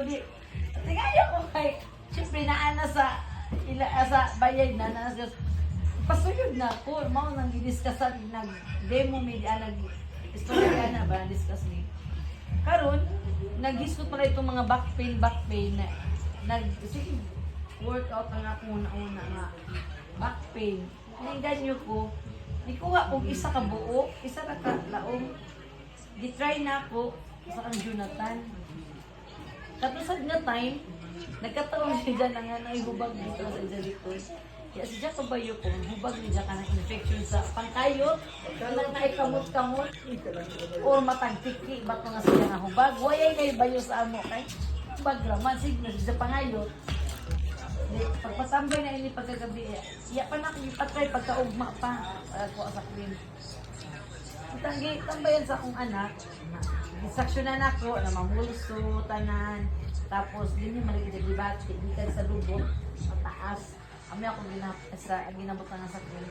di. Tingaya ko kay, siyempre naana sa bayay na pasuyod na ko, mao nang gidiscuss nag-demo media, nag-istorya na ba, discuss ni. Karon, nag-discuss pa na itong mga back pain na sige, workout na nga ako una nga back pain. Ganyo ko, di ko nga kung isa ka buo, isa ka laong, di-try na ako sa kang Jonathan. Tapos nga time, nagkataon siya dyan na nga hubag dito sa Izalikos. Kaya siya kabayo ko, hubag niya ka ng infection sa pangkayot, nang naikamot-kamot, o matagtiki, ba't nga siya nga hubag. Wayay kayo bayo sa amo kay hubag raman, signal siya pangayot. Pagpatambay na ini pagkagabi, iya pa na kung ipatry pagkaugma pa, ako sa cream. Itanggi, tambayan sa akong anak, disaksyonan ako, na mamulso, tanan, tapos din yung maligid na gikan sa lubot, mataas. Kami ako ginabot na nga sa cream.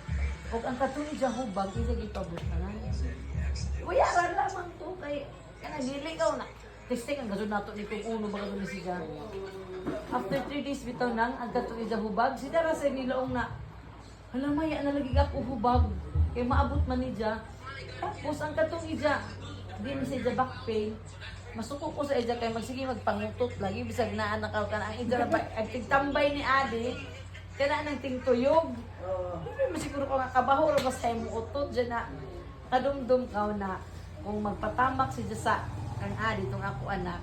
Huwag ang katulid siya hubag, hindi gipabot na nga. Uyaran lamang to, kay kanagiligaw na. Testing ang gasod nato ni kung uno ba gasod ni siya. After 3 days bitaw nang ang katulid siya hubag, siya rasa nilaong na, halamaya na lagi ako hubag, kay maabot man ni siya. Tapos ang katong ija, di na sa ija back pain, masuko ko sa ija kay magsige magpangutot lagi bisag naa nakaw ka na ang ija ba ang tigtambay ni Adi kana nang tingtuyog. Hindi masiguro ko nga kabaho ra basta mo utot diyan na kadumdum kaw na kung magpatamak si sa kang Adi tong ako anak.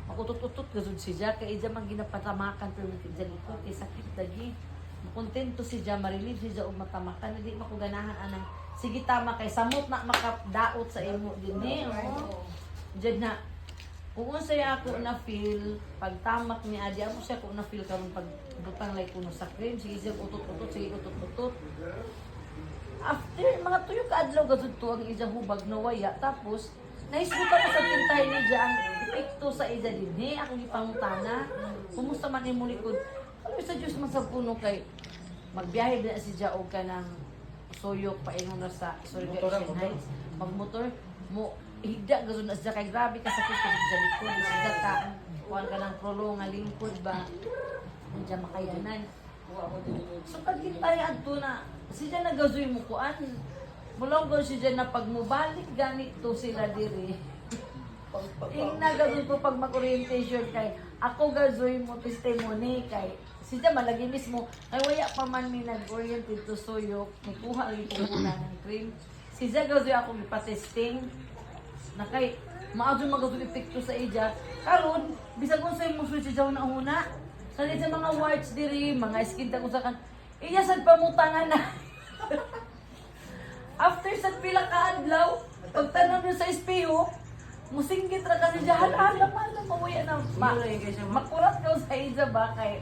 Makutot-utot gazud si Jack kay ija man ginapatamakan pero ija likod kay sakit dagi. Makontento si Jack marilib si Jack og matamakan di makuganahan anang sige tama kay samot na makadaot sa imo dinhi oh. Diyan na kung unsay ako na feel pag tamak ni Adi amo siya ko na feel karon pag butang lay kuno sa cream sige siya utot-utot sige utot-utot. After mga tuyo ka adlaw gazud to ang ija hubag no waya tapos naisgutan ko sa tintahay ni Ija ang epekto sa ija dinhi ako gipangutana kumusta man imong likod ano sa Dios man sa puno kay magbiyahe na si Ija og kanang suyok paingon na sa Sorgation Heights magmotor mo higda gazud na siya kay grabe ka sakit sa likod siya ta kuan ka ng prolo nga lingkod ba diya makayanan so pagkintay adto na siya nagazoy mo kuan mulaw ko siya na pag mubalik ganito sila diri ing nagazon ko pag mag-orientation kay ako gazoy mo testimony kay siya malagi mismo ay waya pa man mi nag-oriented to suyok nikuha rin ko muna ng cream siya gazoy ako ipatesting na kay maadyo magazoy epekto sa ija karon bisag unsay mo switch siya na una sa mga warts diri mga skin tag usakan iya sad pamutangan na after sa pila ka adlaw pagtanaw niyo sa espeho musinggit ra kasi diya hala mawaya na makurat ka sa ija ba kay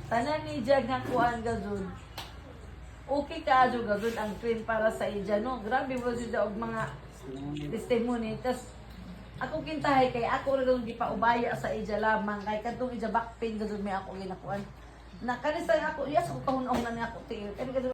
tanan ni Diya nga kuan gazud. Okay ka adyo gazud ang cream para sa ija no. Grabe mo siya og mga testimony. Tas ako kintahay kay ako ra gazud gipaubaya sa ija lamang kay kadtong ija back pain gazud may ako ginakuan. Na kanisa ako yes ko kahun-on na ako tiil.